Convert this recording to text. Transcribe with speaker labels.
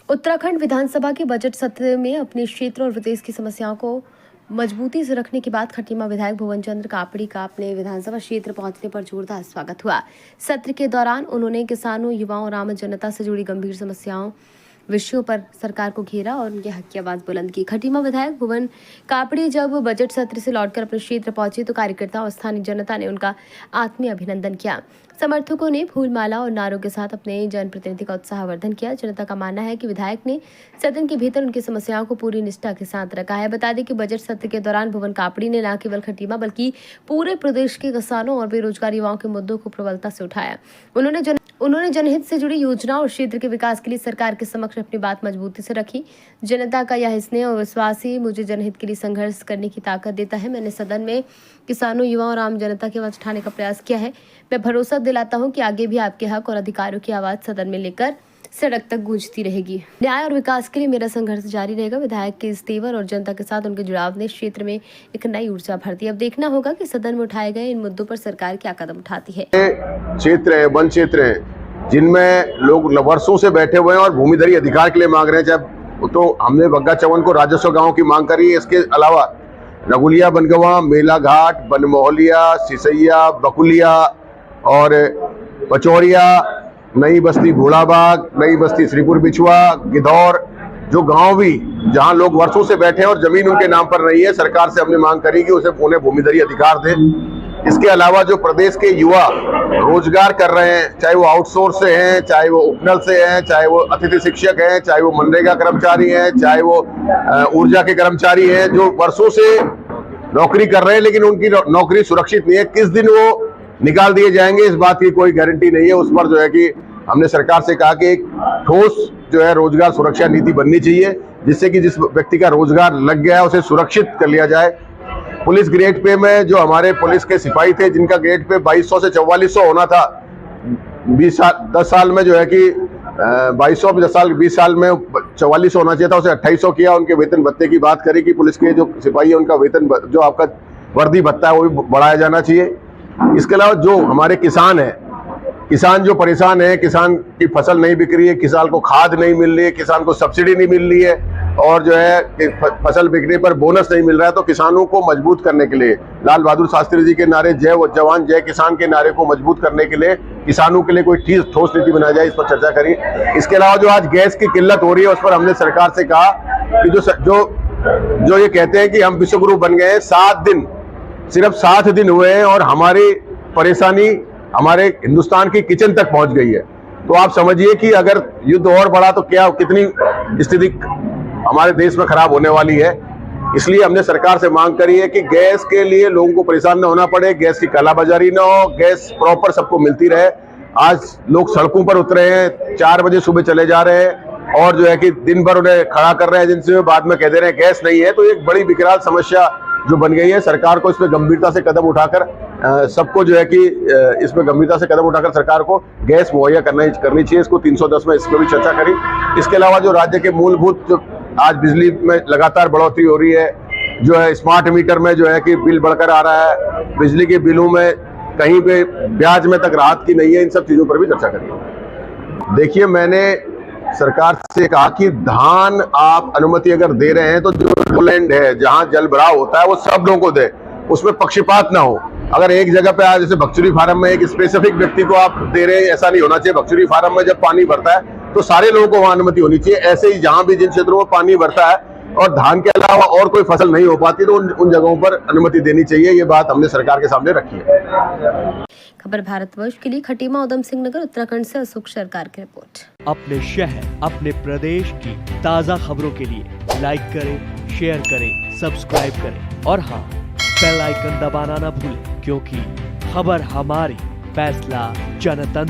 Speaker 1: उत्तराखंड विधानसभा के बजट सत्र में अपने क्षेत्र और प्रदेश की समस्याओं को मजबूती से रखने के बाद खटीमा विधायक भुवन चंद्र कापड़ी का अपने विधानसभा क्षेत्र पहुंचने पर जोरदार स्वागत हुआ। सत्र के दौरान उन्होंने किसानों, युवाओं और आम जनता से जुड़ी गंभीर समस्याओं विषयों पर सरकार को घेरा और उनके हक की आवाज बुलंद की। खटीमा विधायक भुवन कापड़ी जब बजट सत्र से लौटकर अपने क्षेत्र पहुंचे तो कार्यकर्ताओं और स्थानीय जनता ने उनका आत्मीय अभिनंदन किया। समर्थकों ने फूलमाला और नारों के साथ अपने जनप्रतिनिधि का उत्साहवर्धन किया। जनता का मानना है कि विधायक ने सदन के भीतर उनकी समस्याओं को पूरी निष्ठा के साथ रखा है। बता दें कि बजट सत्र के दौरान भुवन कापड़ी ने न केवल खटीमा बल्कि पूरे प्रदेश के किसानों और बेरोजगार युवाओं के मुद्दों को प्रबलता से उठाया। उन्होंने जनहित से जुड़ी योजना और क्षेत्र के विकास के लिए सरकार के समक्ष अपनी बात मजबूती से रखी। जनता का यह स्नेह और विश्वास ही मुझे जनहित के लिए संघर्ष करने की ताकत देता है। मैंने सदन में किसानों, युवाओं और आम जनता की आवाज उठाने का प्रयास किया है। मैं भरोसा दिलाता हूं कि आगे भी आपके हक और अधिकारों की आवाज सदन में लेकर सड़क तक गूंजती रहेगी। न्याय और विकास के लिए मेरा संघर्ष जारी रहेगा। विधायक के इस तेवर और जनता के साथ उनके जुड़ाव ने क्षेत्र में एक नई ऊर्जा भर दी। अब देखना होगा कि सदन में उठाए गए इन मुद्दों पर सरकार क्या कदम उठाती है।
Speaker 2: क्षेत्र है, वन क्षेत्र है, जिनमें लोग वर्षों से बैठे हुए हैं और भूमिधरी अधिकार के लिए मांग रहे हैं। चाहे तो हमने बग्गा चवन को राजस्व गाँव की मांग करी है। इसके अलावा रघुलिया, बनगवा, मेला घाट, बनमोहलिया, सिसैया, बकुलिया और पचौरिया, नई बस्ती घोड़ाबाग, नई बस्ती श्रीपुर बिछुआ, गिधौर, जो गांव भी जहां लोग वर्षों से बैठे हैं और जमीन उनके नाम पर नहीं है, सरकार से हमने मांग करी कि उन्हें भूमिधरी अधिकार दें। इसके अलावा जो प्रदेश के युवा रोजगार कर रहे हैं, चाहे वो आउटसोर्स से हैं, चाहे वो उपनल से हैं, चाहे वो अतिथि शिक्षक हैं, चाहे वो मनरेगा कर्मचारी हैं, चाहे वो ऊर्जा के कर्मचारी हैं, जो वर्षों से नौकरी कर रहे हैं लेकिन उनकी नौकरी सुरक्षित नहीं है, किस दिन वो निकाल दिए जाएंगे इस बात की कोई गारंटी नहीं है। उस पर जो है कि हमने सरकार से कहा कि एक ठोस जो है रोजगार सुरक्षा नीति बननी चाहिए, जिससे कि जिस व्यक्ति का रोजगार लग गया है उसे सुरक्षित कर लिया जाए। पुलिस ग्रेड पे में जो हमारे पुलिस के सिपाही थे, जिनका ग्रेड पे 2200 से 4400 होना था, 10 साल में जो है कि 2200 20 साल में 4400 होना चाहिए था, उसे 2800 किया। उनके वेतन भत्ते की बात करी कि पुलिस के जो सिपाही है उनका वेतन जो आपका वर्दी भत्ता है वो भी बढ़ाया जाना चाहिए। इसके अलावा जो हमारे किसान हैं, किसान जो परेशान है, किसान की फसल नहीं बिक रही है, किसान को खाद नहीं मिल रही है, किसान को सब्सिडी नहीं मिल रही है और जो है फसल बिकने पर बोनस नहीं मिल रहा है, तो किसानों को मजबूत करने के लिए लाल बहादुर शास्त्री जी के नारे जय जवान जय किसान के नारे को मजबूत करने के लिए किसानों के लिए कोई ठोस नीति बनाई जाए, इस पर चर्चा करी। इसके अलावा जो आज गैस की किल्लत हो रही है उस पर हमने सरकार से कहा कि जो ये कहते हैं कि हम विश्वगुरु बन गए हैं, 7 दिन सिर्फ 7 दिन हुए हैं और हमारी परेशानी हमारे हिंदुस्तान की किचन तक पहुंच गई है। तो आप समझिए कि अगर युद्ध और बढ़ा तो क्या कितनी स्थिति हमारे देश में खराब होने वाली है। इसलिए हमने सरकार से मांग करी है कि गैस के लिए लोगों को परेशान न होना पड़े, गैस की कालाबाजारी न हो, गैस प्रॉपर सबको मिलती रहे। आज लोग सड़कों पर उतरे हैं, 4 बजे सुबह चले जा रहे हैं और जो है कि दिन भर उन्हें खड़ा कर रहे हैं एजेंसी में, बाद में कह दे रहे हैं गैस नहीं है। तो एक बड़ी विकराल समस्या जो बन गई है। सरकार को इसमें गंभीरता से कदम उठाकर सबको जो है कि इसमें गंभीरता से कदम उठाकर सरकार को गैस मुहैया करनी चाहिए। इसको 310 में इसमें भी चर्चा करी। इसके अलावा जो राज्य के मूलभूत जो आज बिजली में लगातार बढ़ोतरी हो रही है, जो है स्मार्ट मीटर में जो है कि बिल बढ़कर आ रहा है, बिजली के बिलों में कहीं पे ब्याज में तक राहत की नहीं है, इन सब चीजों पर भी चर्चा करी। देखिए, मैंने सरकार से कहा कि धान आप अनुमति अगर दे रहे हैं तो जो लैंड है जहां जल भराव होता है वो सब लोगों को दे, उसमें पक्षपात ना हो। अगर एक जगह पे आज जैसे भक्चुरी फार्म में एक स्पेसिफिक व्यक्ति को आप दे रहे हैं, ऐसा नहीं होना चाहिए। भक्चुरी फार्म में जब पानी भरता है तो सारे लोगों को वहां अनुमति होनी चाहिए। ऐसे ही जहां भी जिन क्षेत्रों में पानी भरता है और धान के अलावा और कोई फसल नहीं हो पाती तो उन जगहों पर अनुमति देनी चाहिए। ये बात हमने सरकार के सामने रखी है।
Speaker 1: खबर भारतवर्ष के लिए खटीमा उधम सिंह नगर उत्तराखंड से अशोक सरकार की रिपोर्ट।
Speaker 3: अपने शहर, अपने प्रदेश की ताज़ा खबरों के लिए लाइक करें, शेयर करें, सब्सक्राइब करें और हाँ, बेल आइकन दबाना ना भूलें, क्योंकि खबर हमारी, फैसला जनतंत्र।